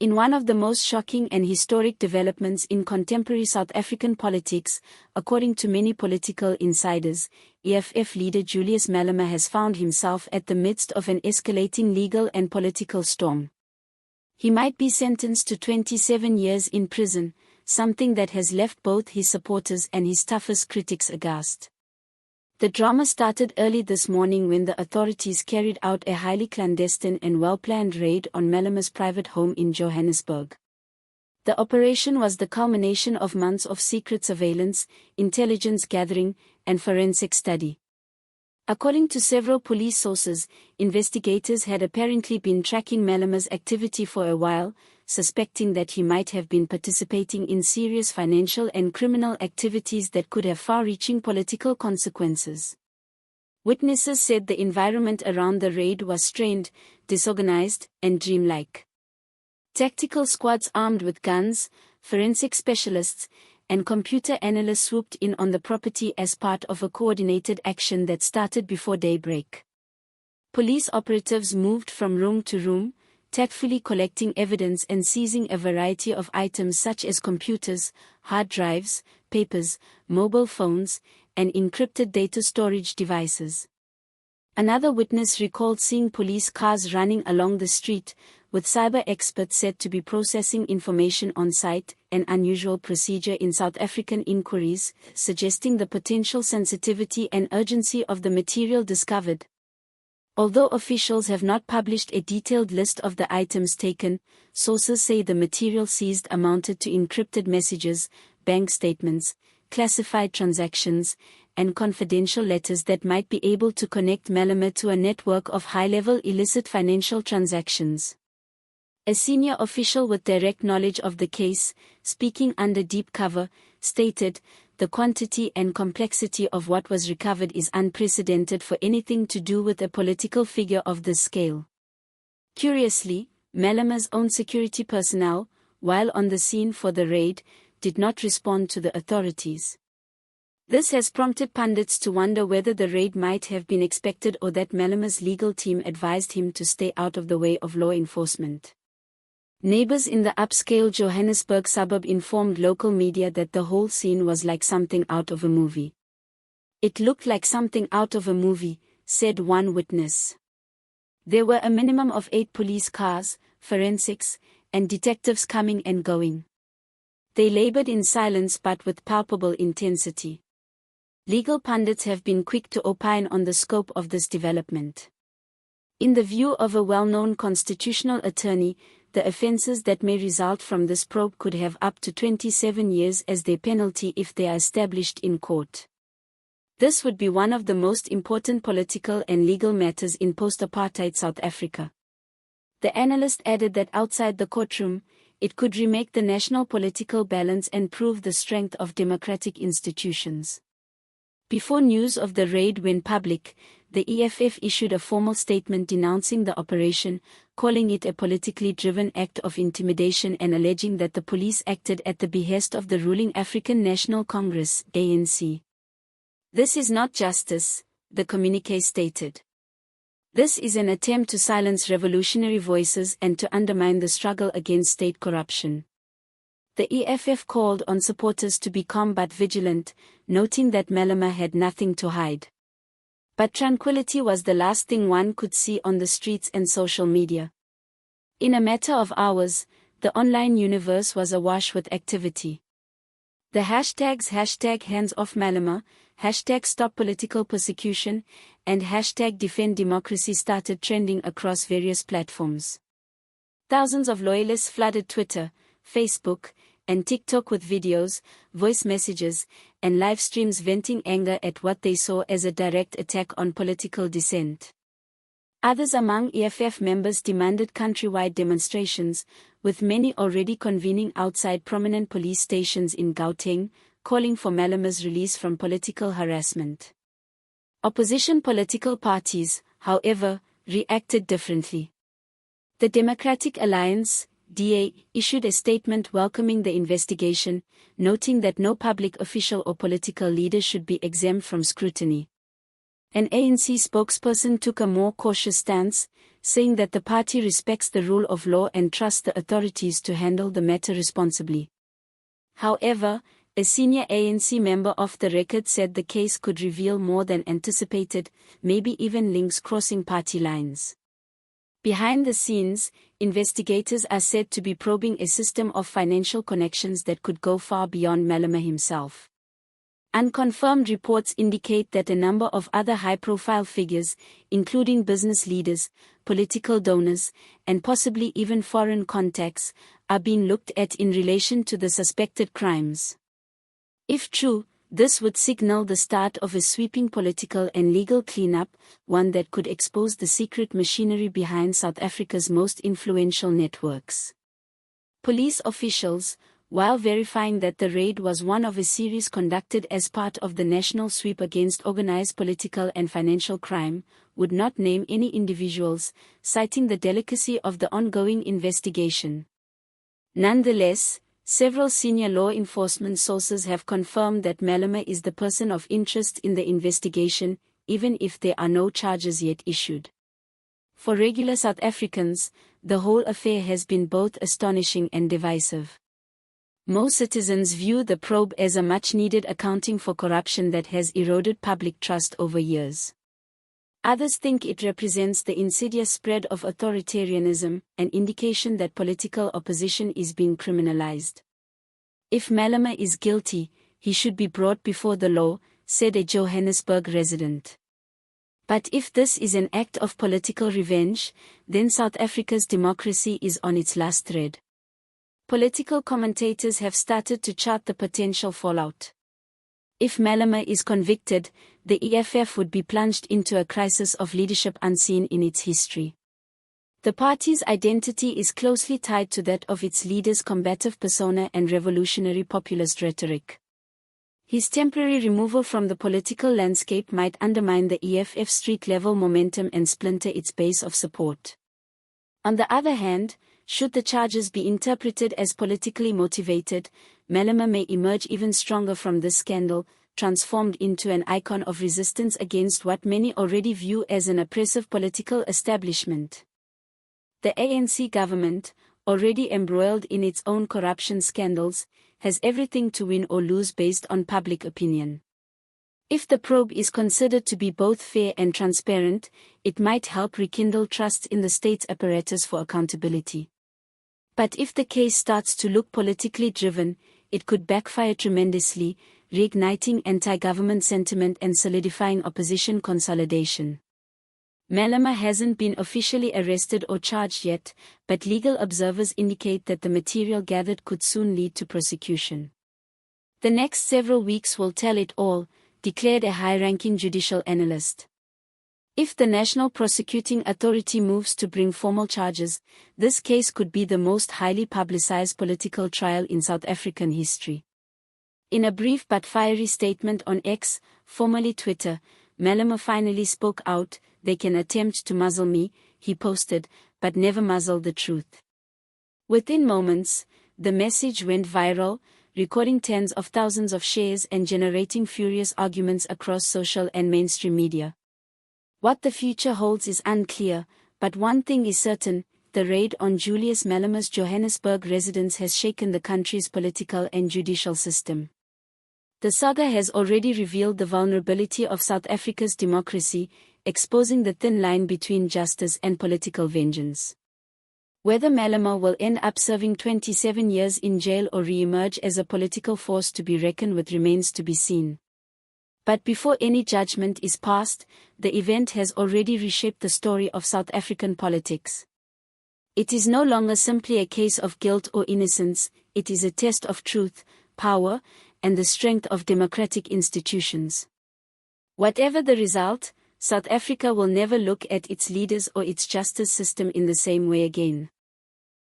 In one of the most shocking and historic developments in contemporary South African politics, according to many political insiders, EFF leader Julius Malema has found himself at the midst of an escalating legal and political storm. He might be sentenced to 27 years in prison, something that has left both his supporters and his toughest critics aghast. The drama started early this morning when the authorities carried out a highly clandestine and well-planned raid on Malema's private home in Johannesburg. The operation was the culmination of months of secret surveillance, intelligence gathering, and forensic study. According to several police sources, investigators had apparently been tracking Malema's activity for a while, suspecting that he might have been participating in serious financial and criminal activities that could have far-reaching political consequences. Witnesses said the environment around the raid was strained, disorganized, and dreamlike. Tactical squads armed with guns, forensic specialists, and computer analysts swooped in on the property as part of a coordinated action that started before daybreak. Police operatives moved from room to room, tactfully collecting evidence and seizing a variety of items such as computers, hard drives, papers, mobile phones, and encrypted data storage devices. Another witness recalled seeing police cars running along the street, with cyber experts said to be processing information on site, an unusual procedure in South African inquiries, suggesting the potential sensitivity and urgency of the material discovered. Although officials have not published a detailed list of the items taken, sources say the material seized amounted to encrypted messages, bank statements, classified transactions, and confidential letters that might be able to connect Malema to a network of high-level illicit financial transactions. A senior official with direct knowledge of the case, speaking under deep cover, stated, "The quantity and complexity of what was recovered is unprecedented for anything to do with a political figure of this scale." Curiously, Malema's own security personnel, while on the scene for the raid, did not respond to the authorities. This has prompted pundits to wonder whether the raid might have been expected or that Malema's legal team advised him to stay out of the way of law enforcement. Neighbors in the upscale Johannesburg suburb informed local media that the whole scene was like something out of a movie. "It looked like something out of a movie," said one witness. There were a minimum of 8 police cars, forensics, and detectives coming and going. They labored in silence but with palpable intensity. Legal pundits have been quick to opine on the scope of this development. In the view of a well-known constitutional attorney, the offences that may result from this probe could have up to 27 years as their penalty if they are established in court. This would be one of the most important political and legal matters in post-apartheid South Africa. The analyst added that outside the courtroom, it could remake the national political balance and prove the strength of democratic institutions. Before news of the raid went public, the EFF issued a formal statement denouncing the operation, calling it a politically driven act of intimidation and alleging that the police acted at the behest of the ruling African National Congress (ANC). "This is not justice," the communiqué stated. "This is an attempt to silence revolutionary voices and to undermine the struggle against state corruption." The EFF called on supporters to be calm but vigilant, noting that Malema had nothing to hide. But tranquility was the last thing one could see on the streets and social media. In a matter of hours, the online universe was awash with activity. The hashtags #HandsOffMalema, #StopPoliticalPersecution, and #DefendDemocracy started trending across various platforms. Thousands of loyalists flooded Twitter, Facebook, and TikTok with videos, voice messages, and live streams venting anger at what they saw as a direct attack on political dissent. Others among EFF members demanded countrywide demonstrations, with many already convening outside prominent police stations in Gauteng, calling for Malema's release from political harassment. Opposition political parties, however, reacted differently. The Democratic Alliance, DA, issued a statement welcoming the investigation, noting that no public official or political leader should be exempt from scrutiny. An ANC spokesperson took a more cautious stance, saying that the party respects the rule of law and trusts the authorities to handle the matter responsibly. However, a senior ANC member off the record said the case could reveal more than anticipated, maybe even links crossing party lines. Behind the scenes, investigators are said to be probing a system of financial connections that could go far beyond Malema himself. Unconfirmed reports indicate that a number of other high-profile figures, including business leaders, political donors, and possibly even foreign contacts, are being looked at in relation to the suspected crimes. If true, this would signal the start of a sweeping political and legal cleanup, one that could expose the secret machinery behind South Africa's most influential networks. Police officials, while verifying that the raid was one of a series conducted as part of the national sweep against organized political and financial crime, would not name any individuals, citing the delicacy of the ongoing investigation. Nonetheless, several senior law enforcement sources have confirmed that Malema is the person of interest in the investigation, even if there are no charges yet issued. For regular South Africans, the whole affair has been both astonishing and divisive. Most citizens view the probe as a much-needed accounting for corruption that has eroded public trust over years. Others think it represents the insidious spread of authoritarianism, an indication that political opposition is being criminalized. If Malema is guilty, he should be brought before the law, said a Johannesburg resident. But if this is an act of political revenge, then South Africa's democracy is on its last thread. Political commentators have started to chart the potential fallout. If Malema is convicted, the EFF would be plunged into a crisis of leadership unseen in its history. The party's identity is closely tied to that of its leader's combative persona and revolutionary populist rhetoric. His temporary removal from the political landscape might undermine the EFF's street-level momentum and splinter its base of support. On the other hand, should the charges be interpreted as politically motivated, Malema may emerge even stronger from this scandal, transformed into an icon of resistance against what many already view as an oppressive political establishment. The ANC government, already embroiled in its own corruption scandals, has everything to win or lose based on public opinion. If the probe is considered to be both fair and transparent, it might help rekindle trust in the state's apparatus for accountability. But if the case starts to look politically driven, it could backfire tremendously, reigniting anti-government sentiment and solidifying opposition consolidation. Malema hasn't been officially arrested or charged yet, but legal observers indicate that the material gathered could soon lead to prosecution. The next several weeks will tell it all, declared a high-ranking judicial analyst. If the National Prosecuting Authority moves to bring formal charges, this case could be the most highly publicized political trial in South African history. In a brief but fiery statement on X, formerly Twitter, Malema finally spoke out. "They can attempt to muzzle me," he posted, "but never muzzle the truth." Within moments, the message went viral, recording tens of thousands of shares and generating furious arguments across social and mainstream media. What the future holds is unclear, but one thing is certain: the raid on Julius Malema's Johannesburg residence has shaken the country's political and judicial system. The saga has already revealed the vulnerability of South Africa's democracy, exposing the thin line between justice and political vengeance. Whether Malema will end up serving 27 years in jail or re-emerge as a political force to be reckoned with remains to be seen. But before any judgment is passed, the event has already reshaped the story of South African politics. It is no longer simply a case of guilt or innocence, it is a test of truth, power, and the strength of democratic institutions. Whatever the result, South Africa will never look at its leaders or its justice system in the same way again.